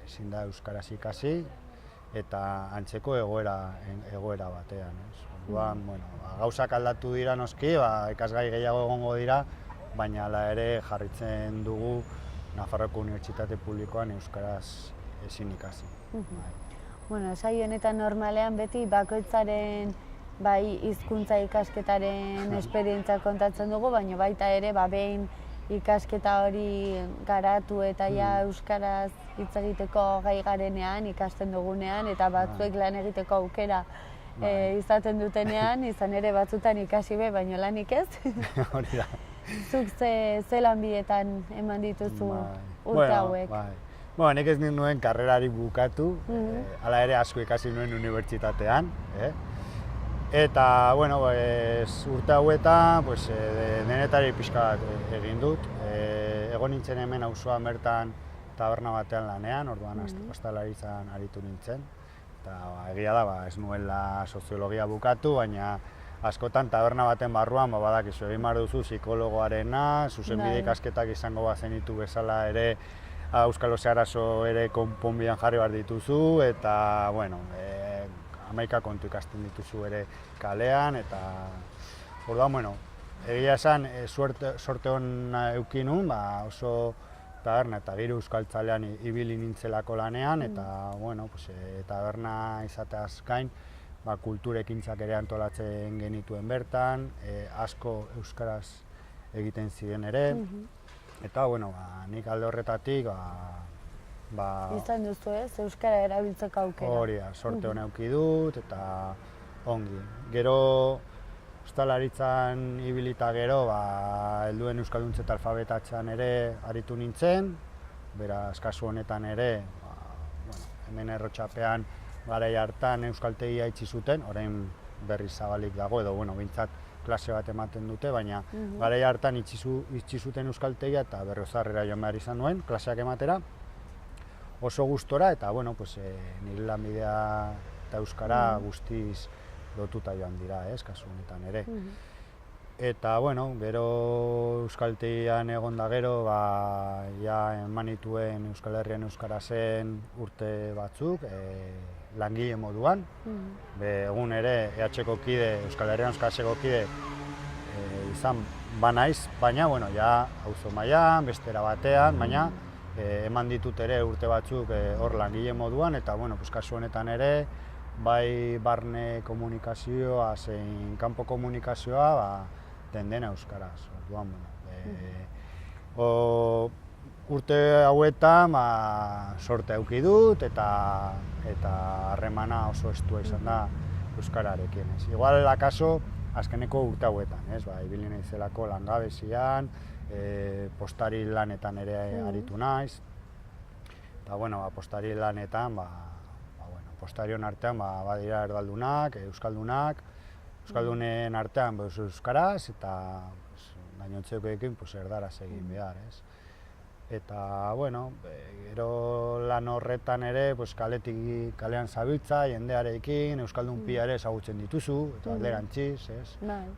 ezin da euskaraz ikasi, eta antzeko egoera batean. Orduan, gauzak aldatu dira noski, ikasgai gehiago egongo dira, baina hala ere jarritzen dugu Nafarroako Unibertsitate Publikoan euskaraz ezin ikasi. Saio honetan normalean beti bakoitzaren hizkuntza ikasketaren esperientzia kontatzen dugu, baina baita ere behin ikasketa hori garatu eta euskaraz hitz egiteko gai garenean, ikasten dugunean, eta batzuek lan egiteko aukera izaten dutenean, izan ere batzutan ikasi be, baino lanik ez. Hori da. Zuk ze lanbidetan eman dituzu urte hauek? Bueno, nik ez nuen karrerari bukatu, hala ere asko ikasi nuen unibertsitatean. Eta, bueno, urte hauetan denetari pixka bat egin dut. Egon nintzen hemen auzoan bertan taberna batean lanean, orduan ostalaritzan aritu nintzen. Eta egia da, ez nuela soziologia bukatu, baina askotan taberna baten barruan badakizu egin behar duzu psikologoarena, zuzenbide ikasketak izango bazenitu bezala ere auskaloze arazo ere konponbidean jarri behar dituzu, eta, bueno, 11 kontu ikasten dituzu ere kalean, eta orduan, bueno, egia esan, sorte hon eduki nun, oso taberna eta giro euskaltzalean ibili nintzelako lanean, eta, bueno, taberna izateaz gain, kulturekintzak ere antolatzen genituen bertan, asko euskaraz egiten ziren ere, eta, bueno, nik alde horretatik, izan duzu ez, euskara erabiltzeko aukera. Hori da, sorte hona eduki dut, eta ongi. Gero, ostalaritzan ibilita gero, helduen euskalduntze eta alfabetatzean ere aritu nintzen, beraz, kasu honetan ere, hemen Errotxapean garai hartan euskaltegia itxi zuten, orain berriz zabalik dago, edo, bintzat klase bat ematen dute, baina garai hartan itxi zuten euskaltegia eta Berriozarrera joan behar izan nuen, klaseak ematera, oso gustora, eta, nire lanbidea eta euskara guztiz lotuta joan dira, kasu honetan ere. Eta, gero euskaltegian egon da gero, eman nituen Euskal Herrian euskara zen urte batzuk, langile moduan. Egun ere, EH-ko kide, Euskal Herrian euskarazeko kide izan banaiz, baina, auzo mailan, bestera batean, baina eman ditut ere urte batzuk hor langile moduan, eta, kasu honetan ere, bai barne komunikazioa, zein kanpo komunikazioa, dena euskaraz. Urte hauetan sorte eduki dut, eta harremana oso estua izan da euskararekin. Igual, akaso, azkeneko urte hauetan, ibili naizelako langabezian, postari lanetan ere aritu naiz. Eta, postari lanetan, postarion artean badira erdaldunak, euskaldunak, euskaldunen artean euskaraz, eta gainontzekoekin erdaraz egin behar. Eta, gero lan horretan ere, kalean zabiltza, jendearekin, euskaldun pila ere ezagutzen dituzu, eta alderantziz,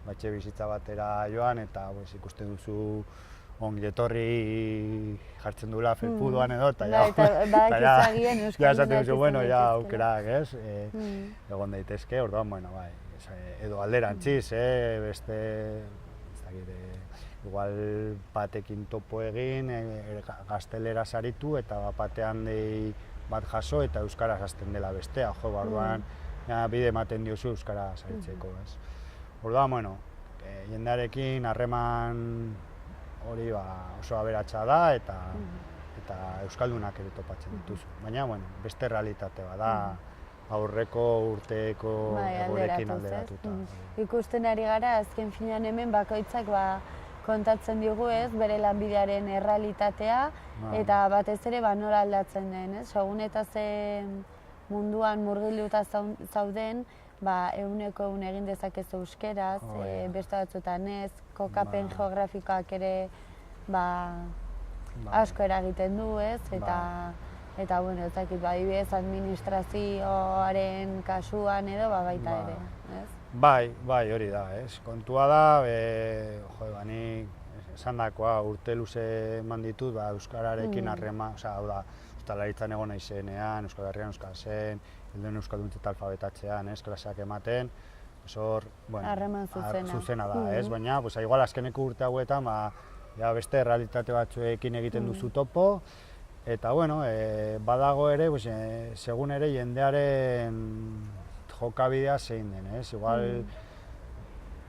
batxe bizitza batera joan, eta ikusten duzu ongi etorri jartzen duela felpuduan edo, eta ja esaten duzu, aukerak, egon daitezke, orduan, edo alderantziz, beste, igual batekin topo egin, gaztelera saritu, eta batean bat jaso, eta euskaraz hasten dela bestea, orduan bide ematen diozu euskara saritzeko. Orduan, jendearekin harreman hori oso aberatsa da, eta euskaldunak ere topatzen dituzu. Baina, beste realitate bada, aurreko urteko egorekin alderatuta. Ikusten ari gara, azken finean hemen bakoitzak kontatzen digu bere lanbidearen errealitatea, eta batez ere nola aldatzen den. Segun eta ze munduan murgilduta zauden, 100% egin dezakezu euskeraz, beste batzuetan ez, kokapen geografikoak ere asko eragiten du, eta ez dakit, adibidez administrazioaren kasuan edo baita ere. Bai, hori da, kontua da, nik esandakoa urte luze eman ditut, euskararekin harrema, hau da, ostalaritzan egon naizenean, Euskal Herrian euskarazen, helduen euskalduntze eta alfabetatzean, klaseak ematen, harreman zuzena da, baina, igual azkeneko urte hauetan, beste realitate batzuekin egiten duzu topo, eta, badago ere, segun ere jendearen jokabidea zein den, igual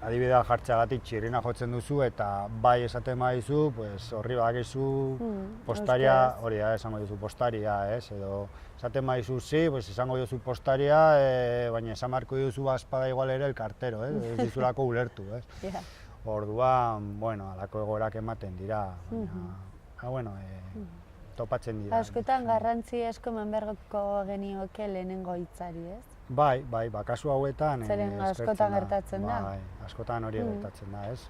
adibidea jartzeagatik txirrina jotzen duzu eta bai esaten badizu, pues horri badakizu postaria, hori da, esango duzu postaria, edo esaten badizu pues esango duzu postaria, baina esan marko duzu bazpada igual ere el kartero, ez dizulako ulertu, Orduan, bueno, alako egoerak ematen dira, baina, topatzen dira. Askotan garrantzi asko eman beharko genioke lehenengo hitzari, ez? Bai, kasu hauetan zeren askotan gertatzen da. Bai, askotan hori gertatzen da, ez?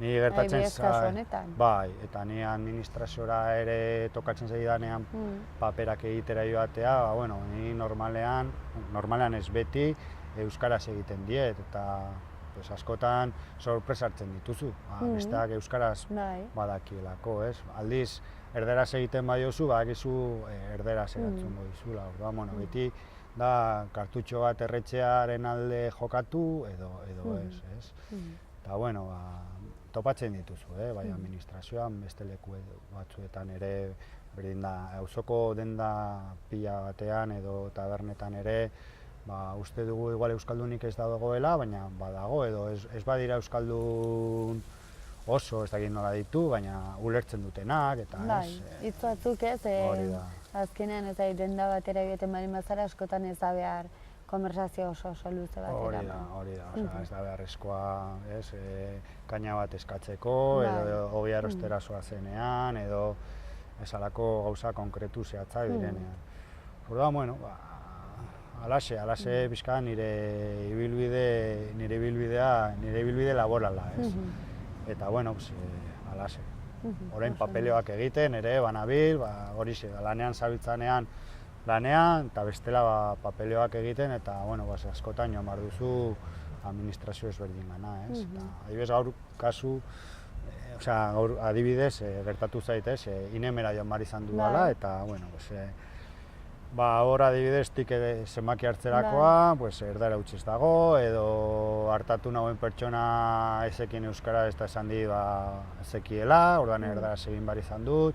Ni gertatzen bai, eta ni administraziora ere tokatzen zaidanean paperak egitera joatea, bueno, ni normalean ez beti euskaraz egiten diet, eta askotan sorpresa hartzen dituzu. Besteak euskaraz badakielako, ez? Aldiz, erderaz egiten badiozu, badakizu erderaz erantzungo dizula. Orduan, beti da kartutxo bat erretxearen alde jokatu edo ez. Eta, bueno, topatzen dituzu, bai administrazioan, beste leku batzuetan ere, berdin da, auzoko denda pila batean edo tabernetan ere, uste dugu igual euskaldunik ez dagoela, baina badago, edo ez badira euskaldun oso, ez dakit nola ditu, baina ulertzen dutenak, eta ez. Hitz batzuk ez, azkenean ez da, denda batera egiten bari mazara, askotan ez da behar konversazio oso luze batera. Hori da, ez da beharrezkoa, kaina bat eskatzeko, edo hogi arrostera zoazenean, edo esalako gauza konkretu zehatza direnean. Orduan, bueno, alaxe pixka nire ibilbide laborala, ez? Eta, bueno, alaxe. Orain papeloak egiten, ere, banabil, hori lanean zabiltzanean lanean, eta bestela papeloak egiten, eta, bueno, askotan joan behar duzu administrazio ezberdin gana, ez? Adibidez, gaur kasu, gaur adibidez, gertatu zaitez, Inemera joan behar izan dudala, eta, bueno, hor adibidez, zenbaki hartzerakoa, erdara utziz dago, edo hartatu nagoen pertsona ezekin euskara ez da esan di ezekiela, orduan erdara egin behar izan dut.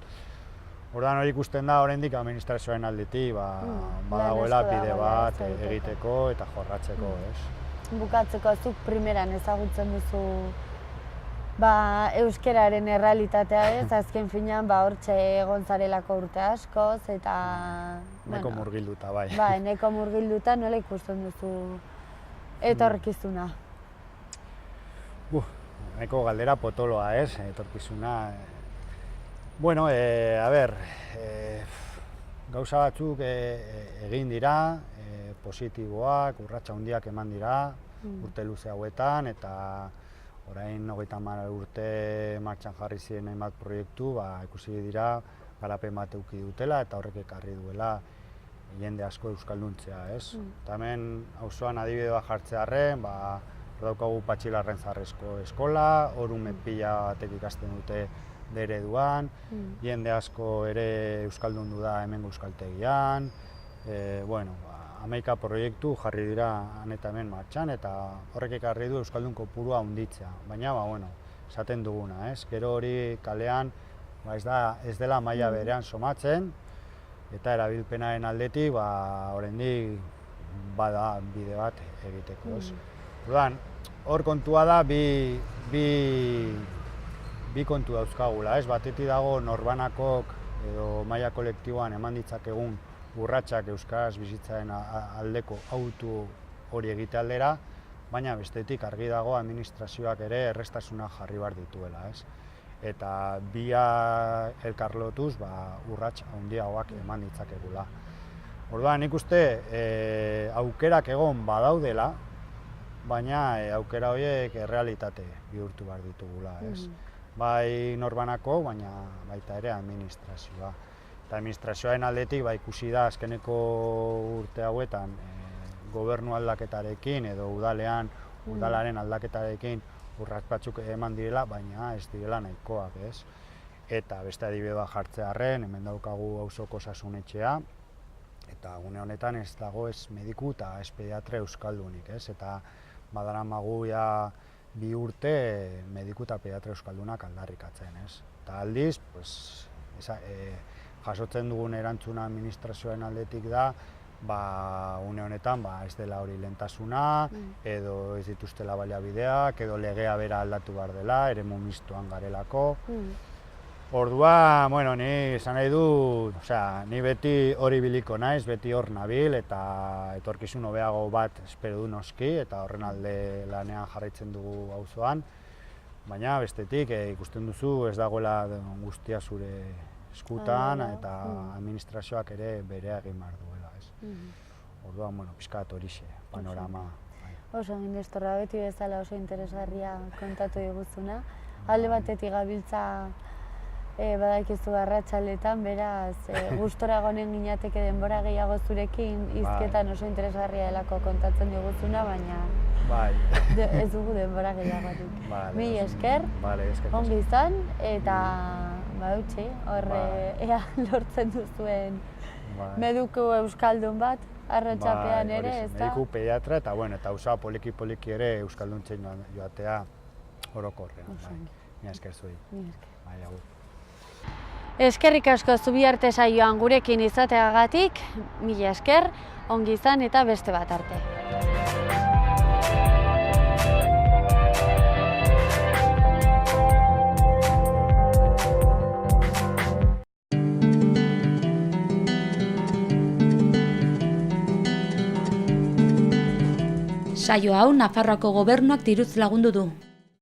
Orduan hori ikusten da, oraindik administrazioaren aldetik badagoela bide bat egiteko eta jorratzeko, ez? Bukatzeko, zuk primeran ezagutzen duzu euskararen errealitatea, ez? Azken finean, hortxe egon zarelako urte askoz, eta... Neko murgilduta, bai. Neko murgilduta, nola ikusten duzu etorkizuna? Neko galdera potoloa, ez? Etorkizuna... Bueno, gauza batzuk egin dira, positiboak, urratsa handiak eman dira, urte luze hauetan, eta orain 30 urte martxan jarri ziren hainbat proiektu, ikusi dira garapen bat eduki dutela eta horrek ekarri duela jende asko euskalduntzea, ez? Eta hemen auzoan adibide bat jartzearren, daukagu Patxilarren Zarrezko eskola, Orume pila batek ikasten dute ereduan, jende asko ere euskaldundu da hemengo euskaltegian, 11 proiektu jarri dira han eta hemen martxan, eta horrek ekarri du euskaldun kopurua handitzea. Baina, esaten duguna, ez? Gero hori kalean ez dela maila berean somatzen, eta erabilpenaren aldetik, oraindik bada bide bat egiteko, ez? Orduan, hor kontua da, bi kontu dauzkagula, ez? Batetik dago norbanakok edo maila kolektiboan eman ditzakegun urratsak euskaraz bizitzaren aldeko autu hori egite aldera, baina bestetik argi dago administrazioak ere errestasunak jarri behar dituela, ez? Eta bia elkarlotuz urrats handiagoak eman ditzakegula. Orduan, nik uste aukerak egon badaudela, baina aukera horiek errealitate bihurtu behar ditugula, ez? Bai norbanako, baina baita ere administrazioa. Eta administrazioaren aldetik ikusi da azkeneko urte hauetan gobernu aldaketarekin edo udalaren aldaketarekin urrats batzuk eman direla, baina ez direla nahikoak, ez? Eta beste adibide bat jartzearren, hemen daukagu auzoko osasunetxea, eta gune honetan ez dago ez mediku eta ez pediatra euskaldunik, ez? Eta badaramagu 2 urte mediku eta pediatra euskaldunak aldarrikatzen, ez? Eta aldiz, jasotzen dugun erantzuna administrazioaren aldetik da, une honetan ez dela hori lehentasuna, edo ez dituztela baliabideak, edo legea bera aldatu behar dela, eremu mistoan garelako. Orduan, ni esan nahi dut, ni beti hori biliko naiz, beti hor nabil, eta etorkizun hobeago bat espero du noski, eta horren alde lanean jarraitzen dugu auzoan. Baina bestetik ikusten duzu ez dagoela guztia zure eskutan, eta administrazioak ere berea egin behar duela. Orduan, pixkat horixe, panorama. Oso Nestorra, beti bezala oso interesgarria kontatu diguzuna. Alde batetik gabiltza badakizu arratsaletan, beraz, gustora egonen ginateke denbora gehiago zurekin, hizketan oso interesgarria delako kontatzen diguzuna, baina ez dugu denbora gehiagotik. Mila esker, ongi izan, eta utzi, ea lortzen duzuen mediku euskaldun bat, arratsapean ere, ez da? Mediku pediatra, eta auzoa poliki ere euskalduntzen joatea orokorrean. Mila esker zuei. Eskerrik asko Zubiarte saioan gurekin izateagatik, mila esker, ongi izan eta beste bat arte. Saio hau Nafarroako Gobernuak diruz lagundu du.